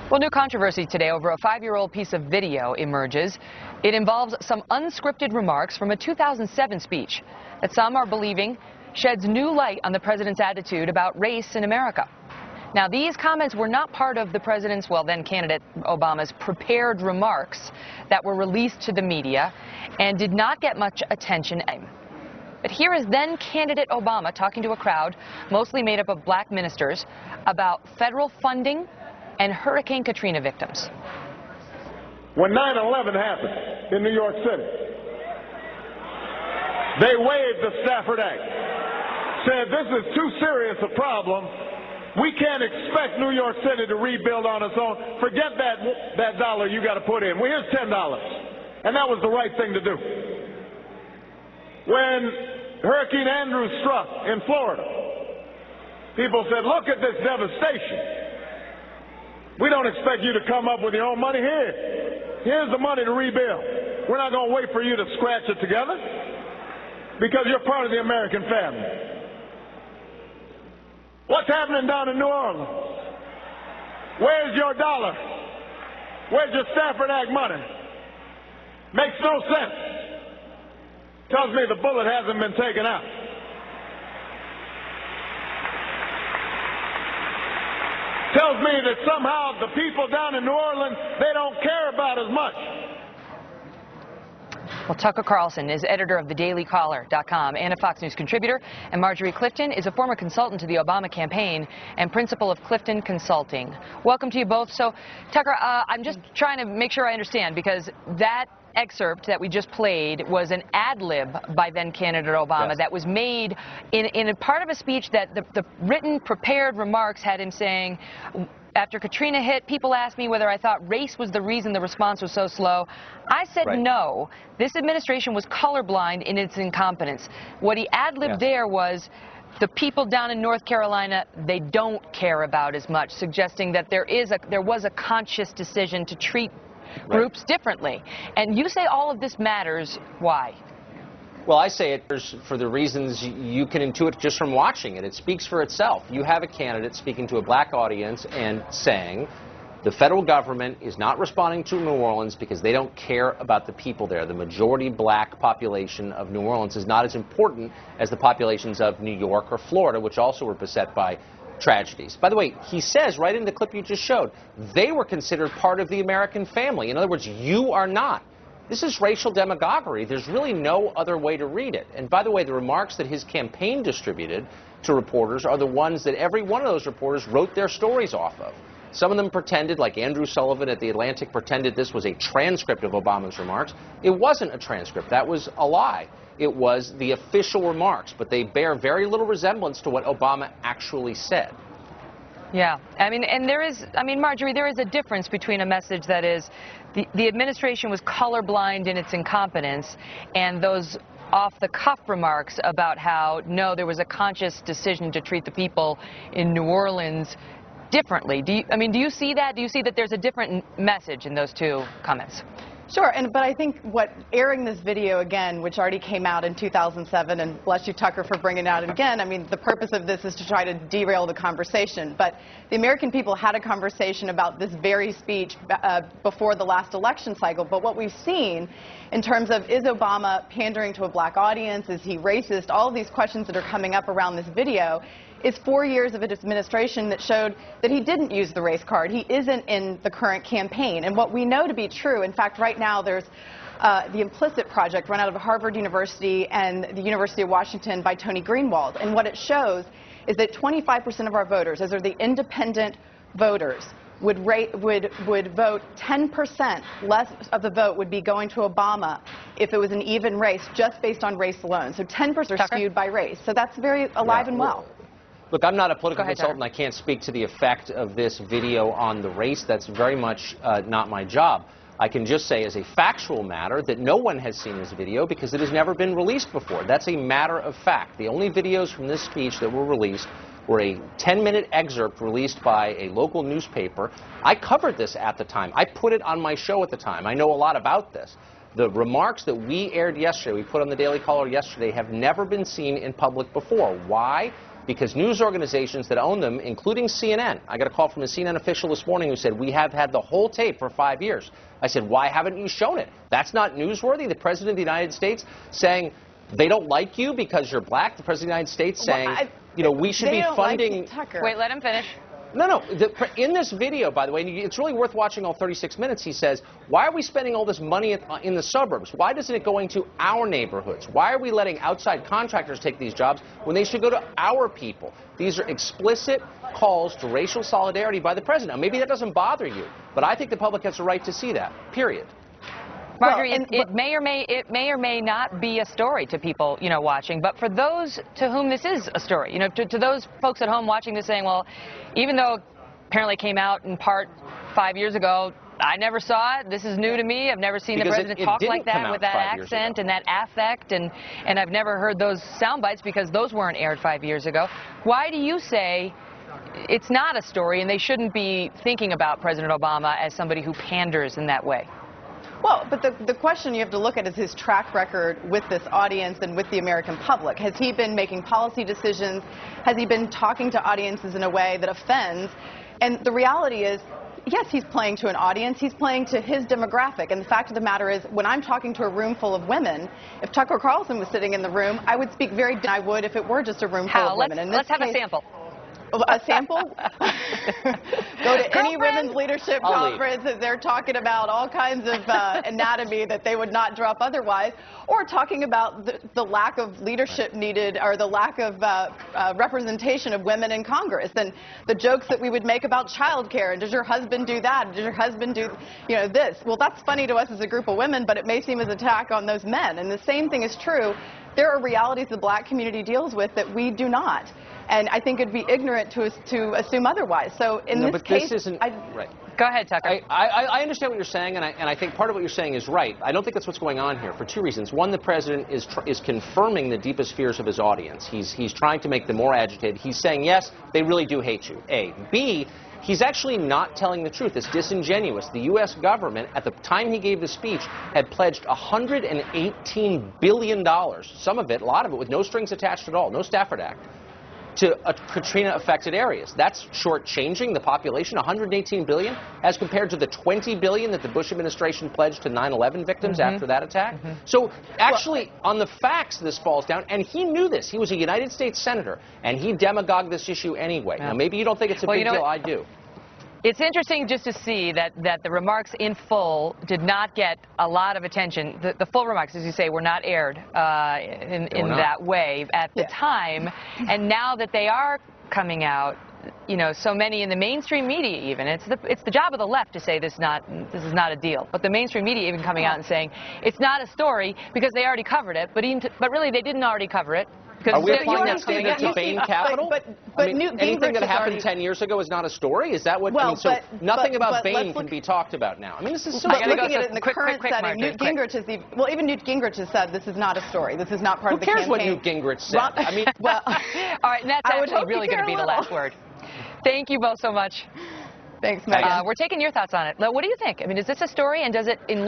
Well, new controversy today over a 5-year-old piece of video emerges. It involves some unscripted remarks from a 2007 speech that some are believing sheds new light on the president's attitude about race in America. Now, these comments were not part of the president's, well, then candidate Obama's prepared remarks that were released to the media and did not get much attention. But here is then candidate Obama talking to a crowd mostly made up of black ministers about federal funding and Hurricane Katrina victims. When 9/11 happened in New York City, they waived the Stafford Act, said this is too serious a problem. We can't expect New York City to rebuild on its own. Forget that dollar you got to put in. Well, here's $10. And that was the right thing to do. When Hurricane Andrew struck in Florida, people said, look at this devastation. We don't expect you to come up with your own money. Here's the money to rebuild. We're not going to wait for you to scratch it together because you're part of the American family. What's happening down in New Orleans? Where's your dollar? Where's your Stafford Act money? Makes no sense. Tells me the bullet hasn't been taken out. Tells me that somehow the people down in New Orleans, they don't care about as much. Well, Tucker Carlson is editor of thedailycaller.com and a Fox News contributor, and Marjorie Clifton is a former consultant to the Obama campaign and principal of Clifton Consulting. Welcome to you both. So, Tucker, I'm just trying to make sure I understand, because that excerpt that we just played was an ad lib by then candidate Obama. Yes. That was made in a part of a speech that the written prepared remarks had him saying, after Katrina hit, people asked me whether I thought race was the reason the response was so slow. I said no. This administration was colorblind in its incompetence. What he ad-libbed there was the people down in North Carolina, they don't care about as much, suggesting that there was a conscious decision to treat groups differently. And you say all of this matters. Why? Well, I say it for the reasons you can intuit just from watching it. It speaks for itself. You have a candidate speaking to a black audience and saying the federal government is not responding to New Orleans because they don't care about the people there. The majority black population of New Orleans is not as important as the populations of New York or Florida, which also were beset by tragedies. By the way, he says right in the clip you just showed, they were considered part of the American family. In other words, you are not. This is racial demagoguery. There's really no other way to read it. And by the way, the remarks that his campaign distributed to reporters are the ones that every one of those reporters wrote their stories off of. Some of them pretended, like Andrew Sullivan at The Atlantic, pretended this was a transcript of Obama's remarks. It wasn't a transcript. That was a lie. It was the official remarks, but they bear very little resemblance to what Obama actually said. Yeah, I mean, and Marjorie, there is a difference between a message that is the administration was colorblind in its incompetence and those off-the-cuff remarks about how, no, there was a conscious decision to treat the people in New Orleans differently. Do you see that? Do you see that there's a different message in those two comments? Sure, but I think airing this video again, which already came out in 2007, and bless you, Tucker, for bringing it out again. I mean, the purpose of this is to try to derail the conversation. But the American people had a conversation about this very speech before the last election cycle. But what we've seen in terms of, is Obama pandering to a black audience? Is he racist? All of these questions that are coming up around this video is 4 years of an administration that showed that he didn't use the race card. He isn't in the current campaign. And what we know to be true, in fact, right now there's the Implicit Project run out of Harvard University and the University of Washington by Tony Greenwald. And what it shows is that 25% of our voters, as are the independent voters, would vote 10% less of the vote would be going to Obama if it was an even race, just based on race alone. So 10% are skewed by race. So that's very alive and well. Look, I'm not a political consultant. I can't speak to the effect of this video on the race. That's very much not my job. I can just say as a factual matter that no one has seen this video because it has never been released before. That's a matter of fact. The only videos from this speech that were released were a 10-minute excerpt released by a local newspaper. I covered this at the time. I put it on my show at the time. I know a lot about this. The remarks that we aired yesterday, we put on the Daily Caller yesterday, have never been seen in public before. Why? because news organizations that own them, including CNN, I got a call from a CNN official this morning who said, we have had the whole tape for 5 years. I said, why haven't you shown it? That's not newsworthy. The President of the United States saying they don't like you because you're black. The President of the United States saying, we should be funding. Wait, let him finish. No. In this video, by the way, and it's really worth watching all 36 minutes, he says, why are we spending all this money in the suburbs? Why isn't it going to our neighborhoods? Why are we letting outside contractors take these jobs when they should go to our people? These are explicit calls to racial solidarity by the president. Now, maybe that doesn't bother you, but I think the public has a right to see that, period. Marjorie, it may or may not be a story to people, watching. But for those to whom this is a story, to those folks at home watching this saying, well, even though apparently came out in part 5 years ago, I never saw it. This is new to me. I've never seen the president talk like that with that accent and that affect, and I've never heard those sound bites because those weren't aired 5 years ago. Why do you say it's not a story and they shouldn't be thinking about President Obama as somebody who panders in that way? Well, but the question you have to look at is his track record with this audience and with the American public. Has he been making policy decisions? Has he been talking to audiences in a way that offends? And the reality is, yes, he's playing to an audience. He's playing to his demographic. And the fact of the matter is, when I'm talking to a room full of women, if Tucker Carlson was sitting in the room, I would speak very differently than I would if it were just a room full of women. Let's have a sample. A sample? Go to any women's leadership conference and they're talking about all kinds of anatomy that they would not drop otherwise, or talking about the lack of leadership needed, or the lack of representation of women in Congress, and the jokes that we would make about child care, and does your husband do that? Does your husband do this? Well, that's funny to us as a group of women, but it may seem as an attack on those men. And the same thing is true. There are realities the black community deals with that we do not. And I think it'd be ignorant to assume otherwise. So in this case, this isn't right. Go ahead, Tucker. I understand what you're saying, and I think part of what you're saying is right. I don't think that's what's going on here for two reasons. One, the president is confirming the deepest fears of his audience. He's trying to make them more agitated. He's saying, yes, they really do hate you, A. B, he's actually not telling the truth. It's disingenuous. The U.S. government, at the time he gave the speech, had pledged $118 billion, some of it, a lot of it, with no strings attached at all, no Stafford Act, to Katrina-affected areas. That's shortchanging the population, $118 billion, as compared to the $20 billion that the Bush administration pledged to 9/11 victims after that attack. So actually, on the facts, this falls down, and he knew this. He was a United States senator, and he demagogued this issue anyway. Now, maybe you don't think it's a big deal. I do. It's interesting just to see that the remarks in full did not get a lot of attention. The full remarks, as you say, were not aired in that way at the time. And now that they are coming out, so many in the mainstream media even, it's the job of the left to say this is not a deal. But the mainstream media even coming out and saying it's not a story because they already covered it. But really they didn't already cover it. Are we applying that standard to Bain Capital? But anything that happened 10 years ago is not a story? Is that what? So nothing about Bain can be talked about now. This is so. But looking at it in the current setting, Newt Gingrich has even Newt Gingrich has said this is not a story. This is not part of the campaign. Who cares what Newt Gingrich said? Well, all right, and that's actually really going to be the last word. Thank you both so much. Thanks, Megyn. We're taking your thoughts on it. What do you think? Is this a story, and does it